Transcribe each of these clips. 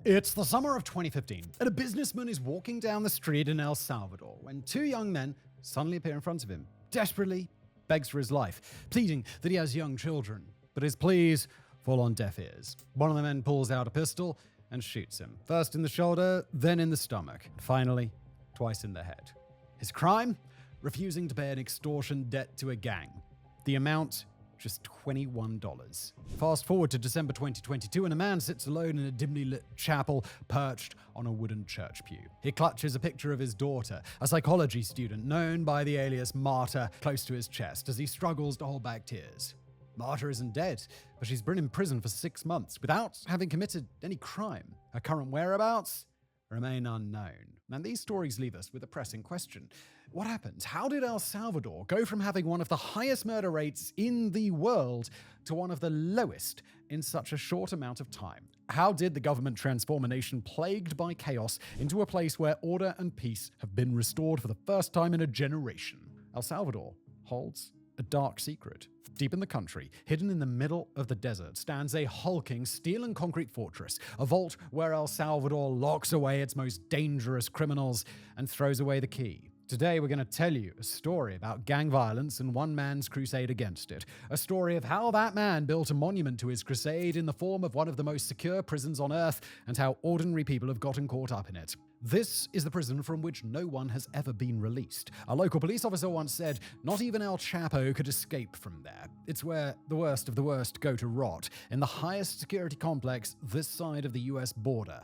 It's the summer of 2015, and a businessman is walking down the street in El Salvador when two young men suddenly appear in front of him. Desperately begs for his life, pleading that he has young children. But his pleas fall on deaf ears. One of the men pulls out a pistol and shoots him, first in the shoulder, then in the stomach, and finally, twice in the head. His crime? Refusing to pay an extortion debt to a gang. The amount? Just $21. Fast forward to December 2022, and a man sits alone in a dimly lit chapel perched on a wooden church pew. He clutches a picture of his daughter, a psychology student known by the alias Marta, close to his chest as he struggles to hold back tears. Marta isn't dead, but she's been in prison for 6 months without having committed any crime. Her current whereabouts remain unknown. And these stories leave us with a pressing question. What happened? How did El Salvador go from having one of the highest murder rates in the world to one of the lowest in such a short amount of time? How did the government transform a nation plagued by chaos into a place where order and peace have been restored for the first time in a generation? El Salvador holds a dark secret. Deep in the country, hidden in the middle of the desert, stands a hulking steel and concrete fortress, a vault where El Salvador locks away its most dangerous criminals and throws away the key. Today, we're going to tell you a story about gang violence and one man's crusade against it. A story of how that man built a monument to his crusade in the form of one of the most secure prisons on earth, and how ordinary people have gotten caught up in it. This is the prison from which no one has ever been released. A local police officer once said, "Not even El Chapo could escape from there. It's where the worst of the worst go to rot, in the highest security complex this side of the US border,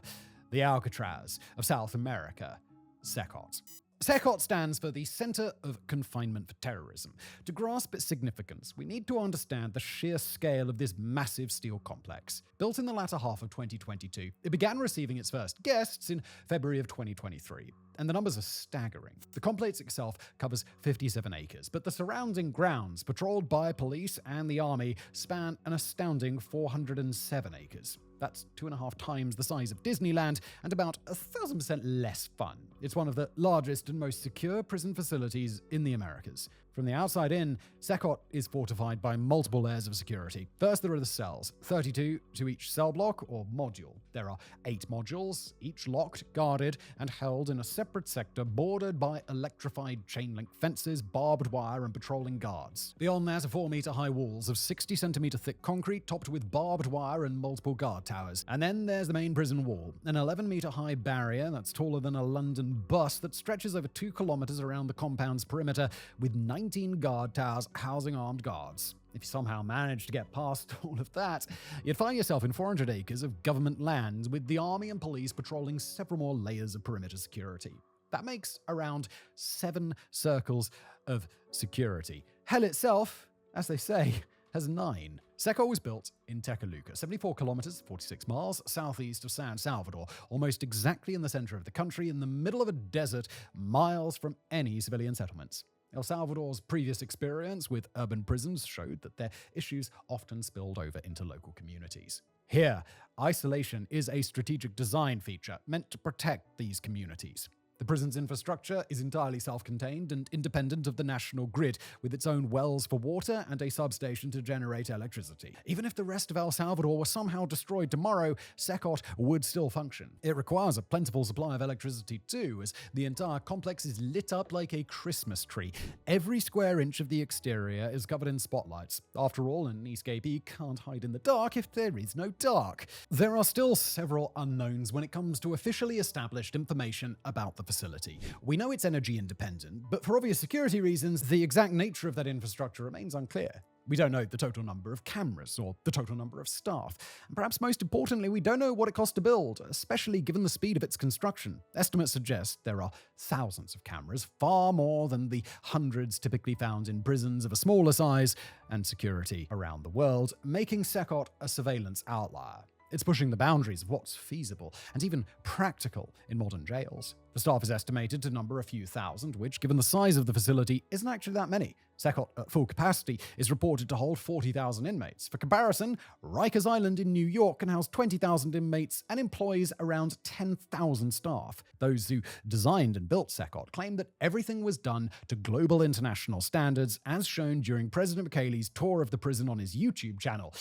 the Alcatraz of South America, CECOT." CECOT stands for the Center of Confinement for Terrorism. To grasp its significance, we need to understand the sheer scale of this massive steel complex. Built in the latter half of 2022, it began receiving its first guests in February of 2023. And the numbers are staggering. The complex itself covers 57 acres, but the surrounding grounds, patrolled by police and the army, span an astounding 407 acres. That's 2.5 times the size of Disneyland and about 1,000% less fun. It's one of the largest and most secure prison facilities in the Americas. From the outside in, CECOT is fortified by multiple layers of security. First, there are the cells, 32 to each cell block or module. There are 8 modules, each locked, guarded, and held in a separate sector bordered by electrified chain-link fences, barbed wire, and patrolling guards. Beyond that are 4-meter-high walls of 60-centimeter thick concrete topped with barbed wire and multiple guard towers. And then there's the main prison wall, an 11-meter-high barrier that's taller than a London bus that stretches over 2 kilometers around the compound's perimeter with 19 guard towers housing armed guards. If you somehow managed to get past all of that, you'd find yourself in 400 acres of government land with the army and police patrolling several more layers of perimeter security. That makes around 7 circles of security. Hell itself, as they say, has 9. CECOT was built in Tecoluca, 74 kilometers, 46 miles, southeast of San Salvador, almost exactly in the center of the country, in the middle of a desert, miles from any civilian settlements. El Salvador's previous experience with urban prisons showed that their issues often spilled over into local communities. Here, isolation is a strategic design feature meant to protect these communities. The prison's infrastructure is entirely self-contained and independent of the national grid, with its own wells for water and a substation to generate electricity. Even if the rest of El Salvador were somehow destroyed tomorrow, CECOT would still function. It requires a plentiful supply of electricity too, as the entire complex is lit up like a Christmas tree. Every square inch of the exterior is covered in spotlights. After all, an escapee can't hide in the dark if there is no dark. There are still several unknowns when it comes to officially established information about the facility. We know it's energy independent, but for obvious security reasons, the exact nature of that infrastructure remains unclear. We don't know the total number of cameras or the total number of staff. And perhaps most importantly, we don't know what it costs to build, especially given the speed of its construction. Estimates suggest there are thousands of cameras, far more than the hundreds typically found in prisons of a smaller size and security around the world, making CECOT a surveillance outlier. It's pushing the boundaries of what's feasible and even practical in modern jails. The staff is estimated to number a few thousand, which, given the size of the facility, isn't actually that many. CECOT, at full capacity, is reported to hold 40,000 inmates. For comparison, Rikers Island in New York can house 20,000 inmates and employs around 10,000 staff. Those who designed and built CECOT claim that everything was done to global international standards, as shown during President Bukele's tour of the prison on his YouTube channel.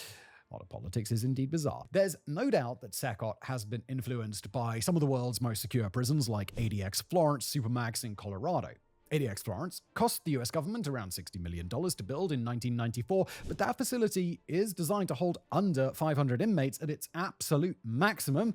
Modern politics is indeed bizarre. There's no doubt that CECOT has been influenced by some of the world's most secure prisons like ADX Florence Supermax in Colorado. ADX Florence cost the US government around $60 million to build in 1994, but that facility is designed to hold under 500 inmates at its absolute maximum,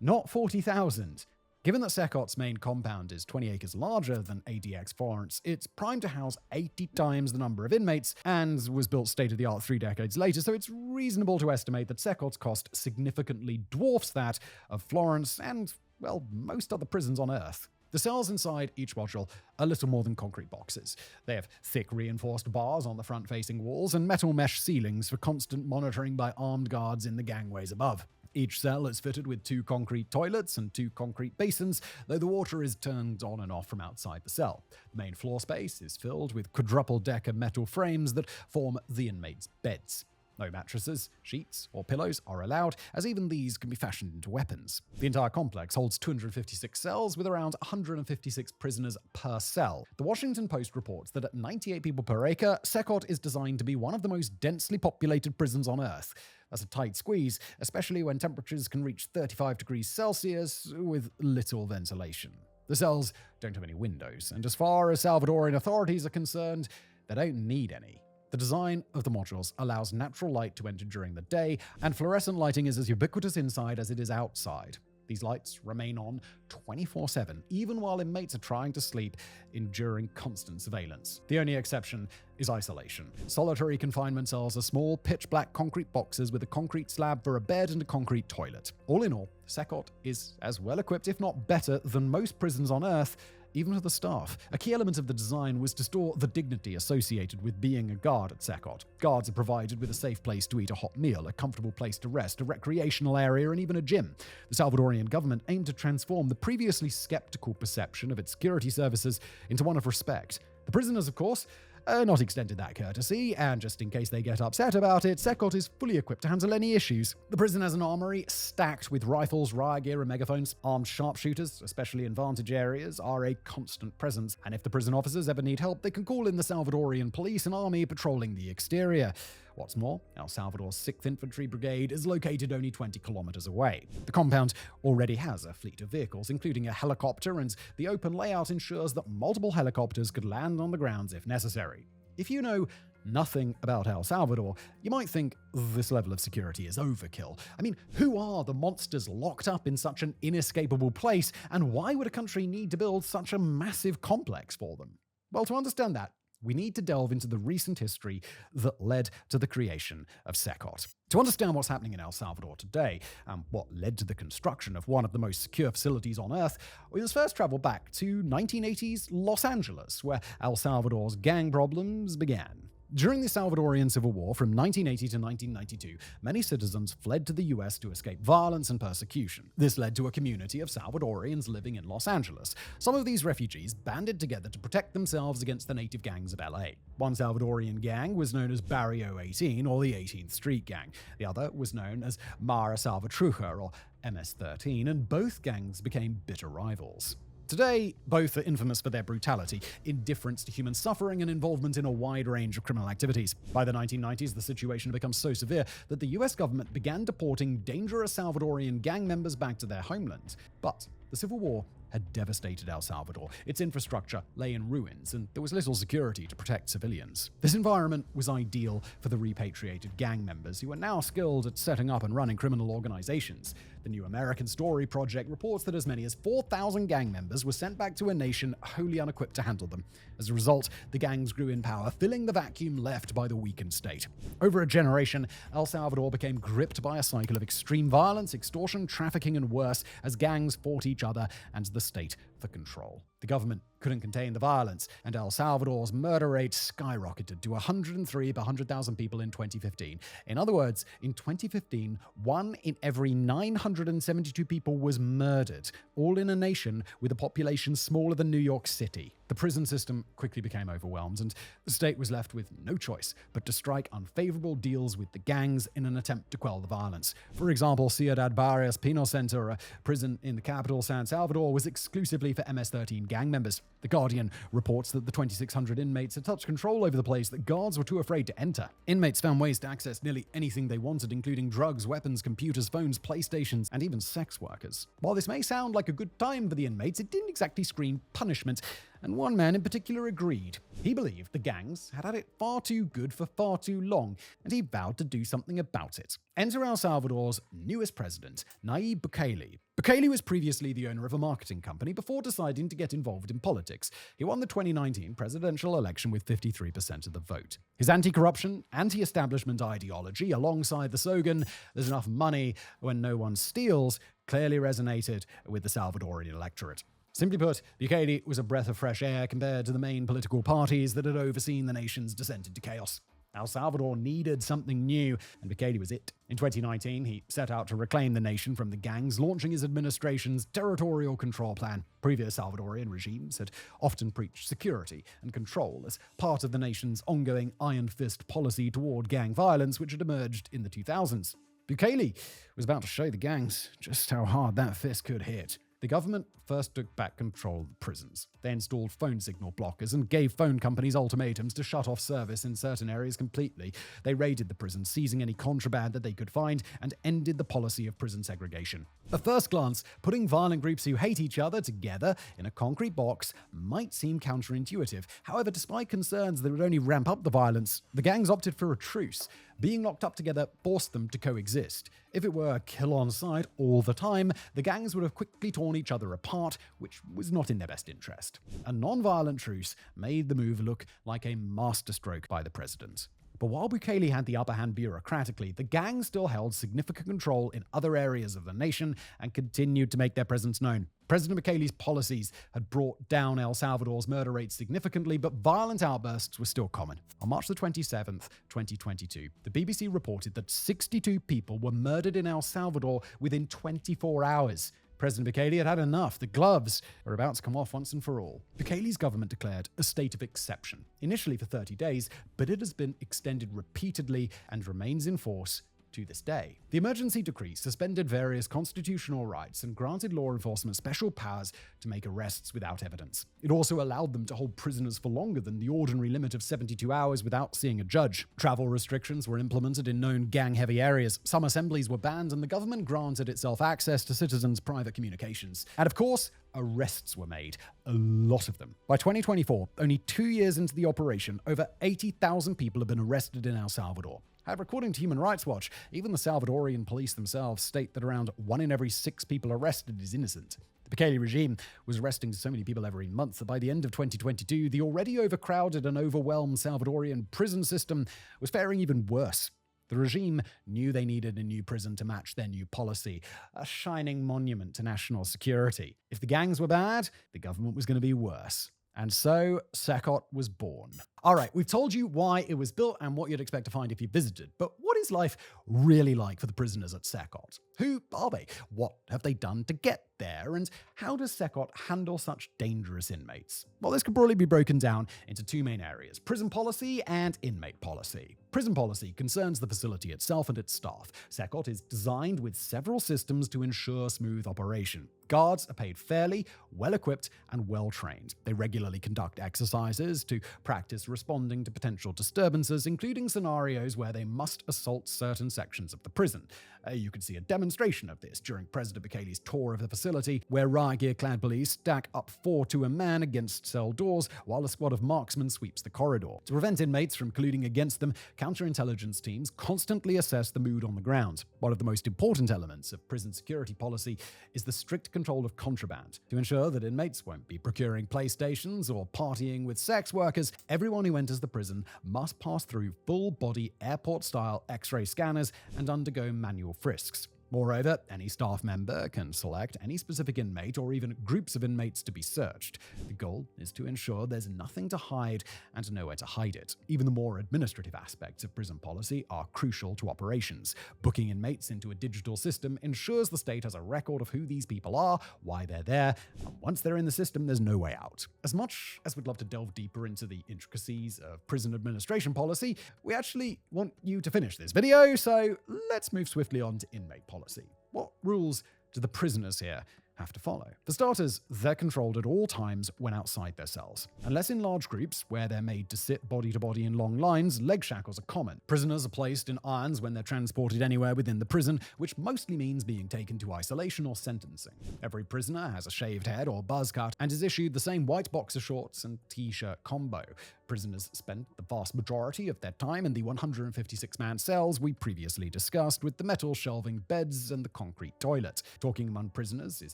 not 40,000. Given that CECOT's main compound is 20 acres larger than ADX Florence, it's primed to house 80 times the number of inmates and was built state-of-the-art 3 decades later, so it's reasonable to estimate that CECOT's cost significantly dwarfs that of Florence and, well, most other prisons on Earth. The cells inside each module are little more than concrete boxes. They have thick reinforced bars on the front-facing walls and metal mesh ceilings for constant monitoring by armed guards in the gangways above. Each cell is fitted with 2 concrete toilets and 2 concrete basins, though the water is turned on and off from outside the cell. The main floor space is filled with quadruple-decker metal frames that form the inmates' beds. No mattresses, sheets, or pillows are allowed, as even these can be fashioned into weapons. The entire complex holds 256 cells with around 156 prisoners per cell. The Washington Post reports that at 98 people per acre, CECOT is designed to be one of the most densely populated prisons on Earth. That's a tight squeeze, especially when temperatures can reach 35 degrees Celsius with little ventilation. The cells don't have any windows, and as far as Salvadorian authorities are concerned, they don't need any. The design of the modules allows natural light to enter during the day, and fluorescent lighting is as ubiquitous inside as it is outside. These lights remain on 24/7, even while inmates are trying to sleep, enduring constant surveillance. The only exception is isolation. Solitary confinement cells are small, pitch-black concrete boxes with a concrete slab for a bed and a concrete toilet. All in all, CECOT is as well equipped, if not better, than most prisons on Earth, even for the staff. A key element of the design was to store the dignity associated with being a guard at CECOT. Guards are provided with a safe place to eat a hot meal, a comfortable place to rest, a recreational area, and even a gym. The Salvadorian government aimed to transform the previously skeptical perception of its security services into one of respect. The prisoners, of course, not extended that courtesy, and just in case they get upset about it, CECOT is fully equipped to handle any issues. The prison has an armory stacked with rifles, riot gear, and megaphones. Armed sharpshooters, especially in vantage areas, are a constant presence, and if the prison officers ever need help, they can call in the Salvadorian police and army patrolling the exterior. What's more, El Salvador's 6th Infantry Brigade is located only 20 kilometers away. The compound already has a fleet of vehicles, including a helicopter, and the open layout ensures that multiple helicopters could land on the grounds if necessary. If you know nothing about El Salvador, you might think this level of security is overkill. I mean, who are the monsters locked up in such an inescapable place, and why would a country need to build such a massive complex for them? Well, to understand that, we need to delve into the recent history that led to the creation of CECOT. To understand what's happening in El Salvador today, and what led to the construction of one of the most secure facilities on Earth, we must first travel back to 1980s Los Angeles, where El Salvador's gang problems began. During the Salvadorian Civil War from 1980 to 1992, many citizens fled to the US to escape violence and persecution. This led to a community of Salvadorians living in Los Angeles. Some of these refugees banded together to protect themselves against the native gangs of LA. One Salvadorian gang was known as Barrio 18, or the 18th Street Gang. The other was known as Mara Salvatrucha, or MS-13, and both gangs became bitter rivals. Today, both are infamous for their brutality, indifference to human suffering, and involvement in a wide range of criminal activities. By the 1990s, the situation had become so severe that the US government began deporting dangerous Salvadorian gang members back to their homeland. But the Civil War had devastated El Salvador. Its infrastructure lay in ruins, and there was little security to protect civilians. This environment was ideal for the repatriated gang members, who were now skilled at setting up and running criminal organizations. The New American Story Project reports that as many as 4,000 gang members were sent back to a nation wholly unequipped to handle them. As a result, the gangs grew in power, filling the vacuum left by the weakened state. Over a generation, El Salvador became gripped by a cycle of extreme violence, extortion, trafficking, and worse, as gangs fought each other and the state for control. The government couldn't contain the violence, and El Salvador's murder rate skyrocketed to 103 per 100,000 people in 2015. In other words, in 2015, 1 in every 972 people was murdered, all in a nation with a population smaller than New York City. The prison system quickly became overwhelmed, and the state was left with no choice but to strike unfavorable deals with the gangs in an attempt to quell the violence. For example, Ciudad Barrios Penal Center, a prison in the capital, San Salvador, was exclusively for MS-13 gang members. The Guardian reports that the 2,600 inmates had such control over the place that guards were too afraid to enter. Inmates found ways to access nearly anything they wanted, including drugs, weapons, computers, phones, PlayStations, and even sex workers. While this may sound like a good time for the inmates, it didn't exactly scream punishment, and one man in particular agreed. He believed the gangs had it far too good for far too long, and he vowed to do something about it. Enter El Salvador's newest president, Nayib Bukele. Bukele was previously the owner of a marketing company before deciding to get involved in politics. He won the 2019 presidential election with 53% of the vote. His anti-corruption, anti-establishment ideology, alongside the slogan, "There's enough money when no one steals," clearly resonated with the Salvadorian electorate. Simply put, Bukele was a breath of fresh air compared to the main political parties that had overseen the nation's descent into chaos. El Salvador needed something new, and Bukele was it. In 2019, he set out to reclaim the nation from the gangs, launching his administration's territorial control plan. Previous Salvadorian regimes had often preached security and control as part of the nation's ongoing iron fist policy toward gang violence, which had emerged in the 2000s. Bukele was about to show the gangs just how hard that fist could hit. The government first took back control of the prisons. They installed phone signal blockers and gave phone companies ultimatums to shut off service in certain areas completely. They raided the prisons, seizing any contraband that they could find, and ended the policy of prison segregation. At first glance, putting violent groups who hate each other together in a concrete box might seem counterintuitive. However, despite concerns that it would only ramp up the violence, the gangs opted for a truce. Being locked up together forced them to coexist. If it were a kill on sight all the time, the gangs would have quickly torn each other apart, which was not in their best interest. A non-violent truce made the move look like a masterstroke by the president. But while Bukele had the upper hand bureaucratically, the gangs still held significant control in other areas of the nation and continued to make their presence known. President Bukele's policies had brought down El Salvador's murder rate significantly, but violent outbursts were still common. On March the 27th, 2022, the BBC reported that 62 people were murdered in El Salvador within 24 hours. President Bukele had had enough. The gloves were about to come off once and for all. Bukele's government declared a state of exception, initially for 30 days, but it has been extended repeatedly and remains in force to this day. The emergency decree suspended various constitutional rights and granted law enforcement special powers to make arrests without evidence. It also allowed them to hold prisoners for longer than the ordinary limit of 72 hours without seeing a judge. Travel restrictions were implemented in known gang-heavy areas. Some assemblies were banned, and the government granted itself access to citizens' private communications. And of course, arrests were made, a lot of them. By 2024, only 2 years into the operation, over 80,000 people have been arrested in El Salvador. However, according to Human Rights Watch, even the Salvadorian police themselves state that around 1 in every 6 people arrested is innocent. The Bukele regime was arresting so many people every month that by the end of 2022, the already overcrowded and overwhelmed Salvadorian prison system was faring even worse. The regime knew they needed a new prison to match their new policy, a shining monument to national security. If the gangs were bad, the government was going to be worse. And so, CECOT was born. All right, we've told you why it was built and what you'd expect to find if you visited, but what is life really like for the prisoners at CECOT? Who are they? What have they done to get there? And how does CECOT handle such dangerous inmates? Well, this could broadly be broken down into two main areas: prison policy and inmate policy. Prison policy concerns the facility itself and its staff. CECOT is designed with several systems to ensure smooth operation. Guards are paid fairly, well-equipped, and well-trained. They regularly conduct exercises to practice responding to potential disturbances, including scenarios where they must assault certain sections of the prison. You could see a demonstration of this during President Bukele's tour of the facility, where riot gear-clad police stack up 4 to a man against cell doors, while a squad of marksmen sweeps the corridor. To prevent inmates from colluding against them, counterintelligence teams constantly assess the mood on the ground. One of the most important elements of prison security policy is the strict control of contraband. To ensure that inmates won't be procuring PlayStations or partying with sex workers, everyone who enters the prison must pass through full-body airport-style X-ray scanners and undergo manual frisks. Moreover, any staff member can select any specific inmate or even groups of inmates to be searched. The goal is to ensure there's nothing to hide and nowhere to hide it. Even the more administrative aspects of prison policy are crucial to operations. Booking inmates into a digital system ensures the state has a record of who these people are, why they're there, and once they're in the system, there's no way out. As much as we'd love to delve deeper into the intricacies of prison administration policy, we actually want you to finish this video, so let's move swiftly on to inmate policy. What rules do the prisoners here have to follow. For starters, they're controlled at all times when outside their cells. Unless in large groups, where they're made to sit body to body in long lines, leg shackles are common. Prisoners are placed in irons when they're transported anywhere within the prison, which mostly means being taken to isolation or sentencing. Every prisoner has a shaved head or buzz cut and is issued the same white boxer shorts and t-shirt combo. Prisoners spend the vast majority of their time in the 156-man cells we previously discussed, with the metal shelving beds and the concrete toilet. Talking among prisoners is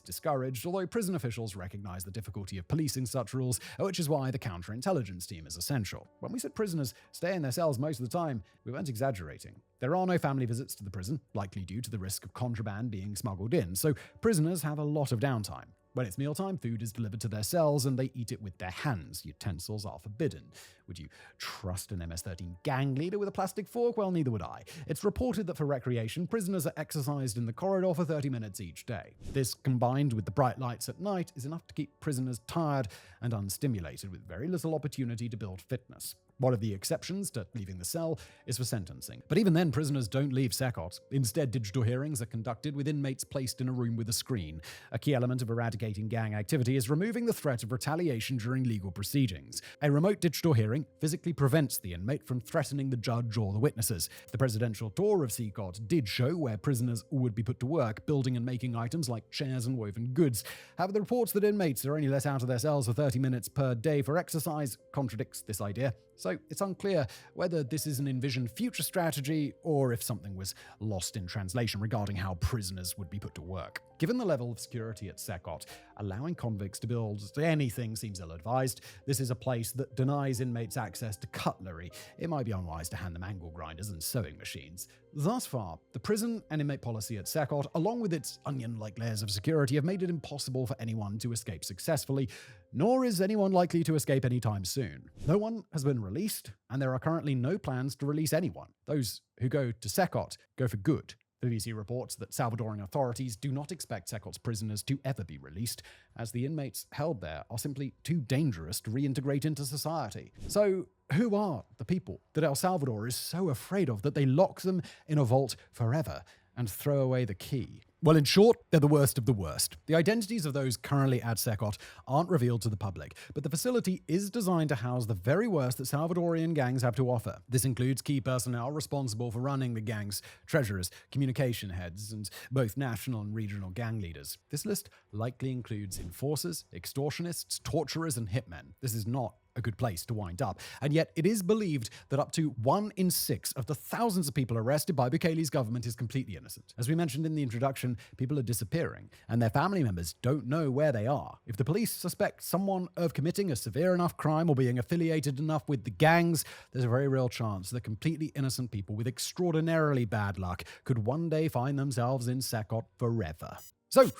discouraged, although prison officials recognize the difficulty of policing such rules, which is why the counterintelligence team is essential. When we said prisoners stay in their cells most of the time, we weren't exaggerating. There are no family visits to the prison, likely due to the risk of contraband being smuggled in, so prisoners have a lot of downtime. When it's mealtime, food is delivered to their cells and they eat it with their hands. Utensils are forbidden. Would you trust an MS-13 gang leader with a plastic fork? Well, neither would I. It's reported that for recreation, prisoners are exercised in the corridor for 30 minutes each day. This, combined with the bright lights at night, is enough to keep prisoners tired and unstimulated, with very little opportunity to build fitness. One of the exceptions to leaving the cell is for sentencing. But even then, prisoners don't leave CECOT. Instead, digital hearings are conducted with inmates placed in a room with a screen. A key element of eradicating gang activity is removing the threat of retaliation during legal proceedings. A remote digital hearing physically prevents the inmate from threatening the judge or the witnesses. The presidential tour of CECOT did show where prisoners would be put to work, building and making items like chairs and woven goods. However, the reports that inmates are only let out of their cells for 30 minutes per day for exercise contradicts this idea. So it's unclear whether this is an envisioned future strategy or if something was lost in translation regarding how prisoners would be put to work. Given the level of security at CECOT, allowing convicts to build anything seems ill-advised. This is a place that denies inmates access to cutlery. It might be unwise to hand them angle grinders and sewing machines. Thus far, the prison and inmate policy at CECOT, along with its onion-like layers of security, have made it impossible for anyone to escape successfully, nor is anyone likely to escape anytime soon. No one has been released, and there are currently no plans to release anyone. Those who go to CECOT go for good. The BBC reports that Salvadoran authorities do not expect CECOT's prisoners to ever be released, as the inmates held there are simply too dangerous to reintegrate into society. So, who are the people that El Salvador is so afraid of that they lock them in a vault forever and throw away the key? Well, in short, they're the worst of the worst. The identities of those currently at CECOT aren't revealed to the public, but the facility is designed to house the very worst that Salvadorian gangs have to offer. This includes key personnel responsible for running the gangs, treasurers, communication heads, and both national and regional gang leaders. This list likely includes enforcers, extortionists, torturers, and hitmen. This is not a good place to wind up. And yet it is believed that up to 1 in 6 of the thousands of people arrested by Bukele's government is completely innocent. As we mentioned in the introduction, people are disappearing, and their family members don't know where they are. If the police suspect someone of committing a severe enough crime or being affiliated enough with the gangs, there's a very real chance that completely innocent people with extraordinarily bad luck could one day find themselves in CECOT forever. So,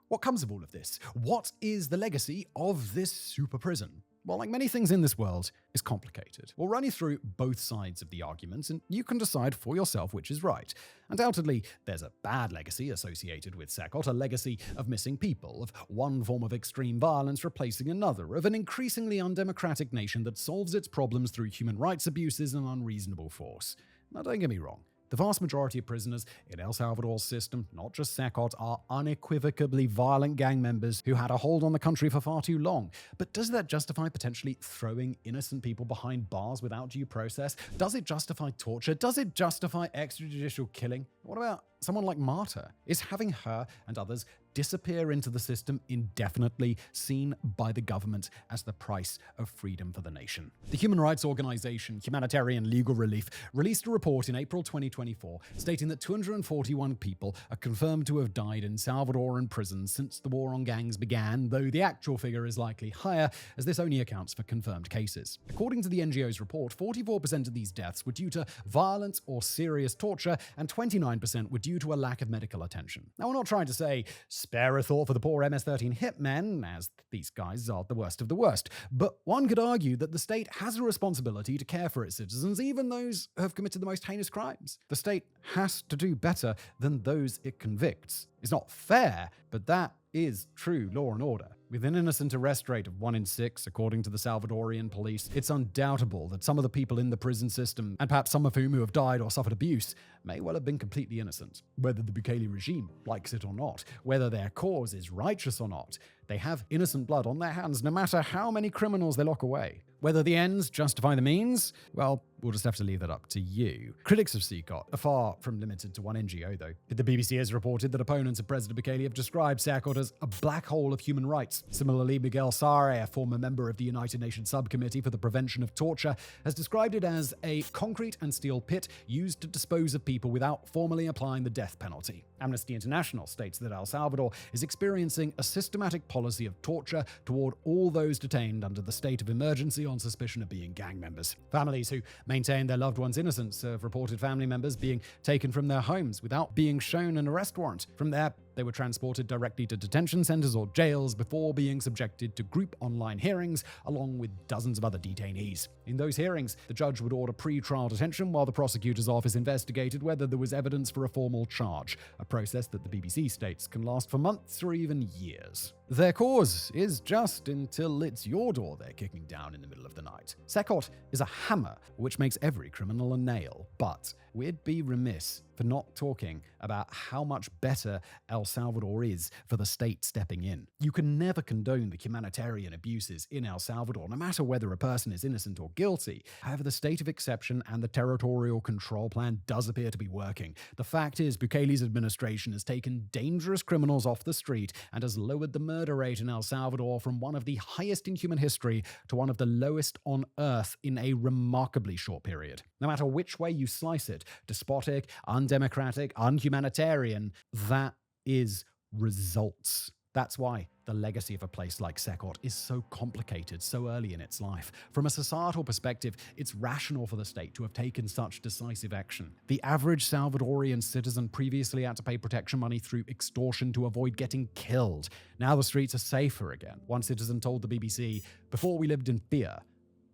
what comes of all of this? What is the legacy of this super prison? Well, like many things in this world, it's complicated. We'll run you through both sides of the arguments, and you can decide for yourself which is right. Undoubtedly, there's a bad legacy associated with CECOT, a legacy of missing people, of one form of extreme violence replacing another, of an increasingly undemocratic nation that solves its problems through human rights abuses and unreasonable force. Now, don't get me wrong. The vast majority of prisoners in El Salvador's system, not just CECOT, are unequivocally violent gang members who had a hold on the country for far too long. But does that justify potentially throwing innocent people behind bars without due process? Does it justify torture? Does it justify extrajudicial killing? What about someone like Marta? Is having her and others disappear into the system indefinitely seen by the government as the price of freedom for the nation? The human rights organization Humanitarian Legal Relief released a report in April 2024 stating that 241 people are confirmed to have died in Salvadoran prisons since the war on gangs began, though the actual figure is likely higher, as this only accounts for confirmed cases. According to the NGO's report, 44% of these deaths were due to violence or serious torture, and 29% were due to a lack of medical attention. Now, we're not trying to say spare a thought for the poor MS-13 hitmen, as these guys are the worst of the worst. But one could argue that the state has a responsibility to care for its citizens, even those who have committed the most heinous crimes. The state has to do better than those it convicts. It's not fair, but that is true law and order. With an innocent arrest rate of 1 in 6, according to the Salvadorian police, it's undoubtable that some of the people in the prison system, and perhaps some of whom who have died or suffered abuse, may well have been completely innocent. Whether the Bukele regime likes it or not, whether their cause is righteous or not, they have innocent blood on their hands no matter how many criminals they lock away. Whether the ends justify the means? Well, we'll just have to leave that up to you. Critics of CECOT are far from limited to one NGO, though. The BBC has reported that opponents of President Bukele have described CECOT as a black hole of human rights. Similarly, Miguel Sarre, a former member of the United Nations Subcommittee for the Prevention of Torture, has described it as a concrete and steel pit used to dispose of people without formally applying the death penalty. Amnesty International states that El Salvador is experiencing a systematic policy of torture toward all those detained under the state of emergency on suspicion of being gang members. Families who maintain their loved ones' innocence have reported family members being taken from their homes without being shown an arrest warrant. From there, they were transported directly to detention centers or jails before being subjected to group online hearings, along with dozens of other detainees. In those hearings, the judge would order pre-trial detention while the prosecutor's office investigated whether there was evidence for a formal charge, a process that the BBC states can last for months or even years. Their cause is just until it's your door they're kicking down in the middle of the night. CECOT is a hammer which makes every criminal a nail, but we'd be remiss for not talking about how much better El Salvador is for the state stepping in. You can never condone the humanitarian abuses in El Salvador, no matter whether a person is innocent or guilty. However, the state of exception and the territorial control plan does appear to be working. The fact is, Bukele's administration has taken dangerous criminals off the street and has lowered the murder rate in El Salvador from one of the highest in human history to one of the lowest on earth in a remarkably short period. No matter which way you slice it, despotic, undemocratic, unhumanitarian, that is results. That's why the legacy of a place like CECOT is so complicated so early in its life. From a societal perspective, it's rational for the state to have taken such decisive action. The average Salvadorian citizen previously had to pay protection money through extortion to avoid getting killed. Now the streets are safer again. One citizen told the BBC, "Before we lived in fear,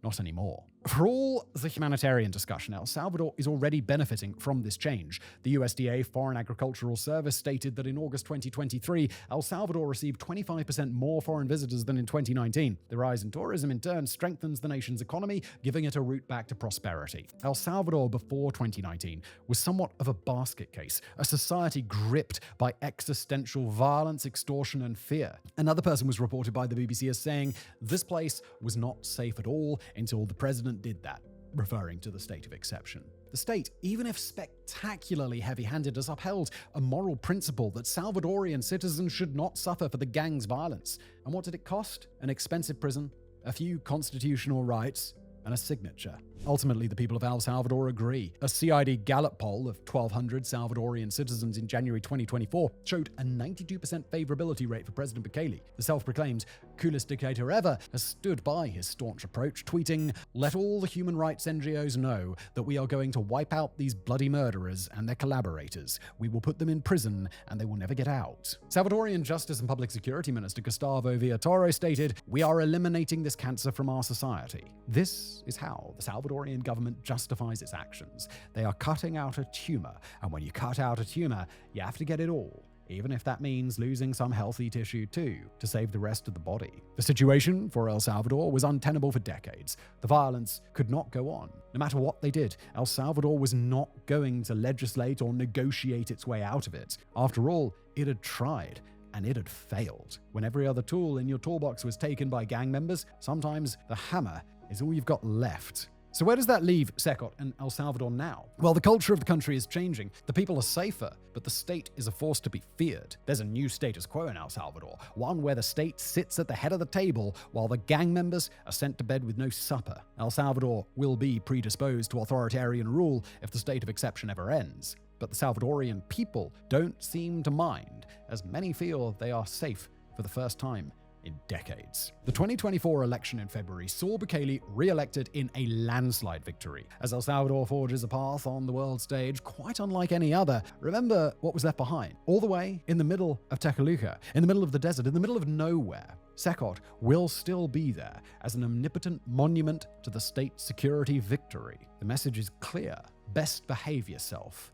not anymore." For all the humanitarian discussion, El Salvador is already benefiting from this change. The USDA Foreign Agricultural Service stated that in August 2023, El Salvador received 25% more foreign visitors than in 2019. The rise in tourism, in turn, strengthens the nation's economy, giving it a route back to prosperity. El Salvador, before 2019, was somewhat of a basket case, a society gripped by existential violence, extortion, and fear. Another person was reported by the BBC as saying, "This place was not safe at all until the president did that," referring to the state of exception. The state, even if spectacularly heavy-handed, has upheld a moral principle that Salvadorian citizens should not suffer for the gang's violence. And what did it cost? An expensive prison, a few constitutional rights, and a signature. Ultimately, the people of El Salvador agree. A CID Gallup poll of 1,200 Salvadorian citizens in January 2024 showed a 92% favorability rate for President Bukele. The self-proclaimed coolest dictator ever has stood by his staunch approach, tweeting, "Let all the human rights NGOs know that we are going to wipe out these bloody murderers and their collaborators. We will put them in prison and they will never get out." Salvadorian Justice and Public Security Minister Gustavo Villatoro stated, "We are eliminating this cancer from our society." This is how the Salvadorian government justifies its actions. They are cutting out a tumor, and when you cut out a tumor, you have to get it all, even if that means losing some healthy tissue too, to save the rest of the body. The situation for El Salvador was untenable for decades. The violence could not go on. No matter what they did, El Salvador was not going to legislate or negotiate its way out of it. After all, it had tried, and it had failed. When every other tool in your toolbox was taken by gang members, sometimes the hammer is all you've got left. So where does that leave CECOT and El Salvador now? Well, the culture of the country is changing. The people are safer, but the state is a force to be feared. There's a new status quo in El Salvador, one where the state sits at the head of the table while the gang members are sent to bed with no supper. El Salvador will be predisposed to authoritarian rule if the state of exception ever ends. But the Salvadorian people don't seem to mind, as many feel they are safe for the first time in decades. The 2024 election in February saw Bukele re-elected in a landslide victory. As El Salvador forges a path on the world stage quite unlike any other, remember what was left behind. All the way in the middle of Tekaluca, in the middle of the desert, in the middle of nowhere, CECOT will still be there as an omnipotent monument to the state security victory. The message is clear. Best behave yourself,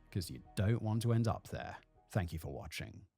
because you don't want to end up there. Thank you for watching.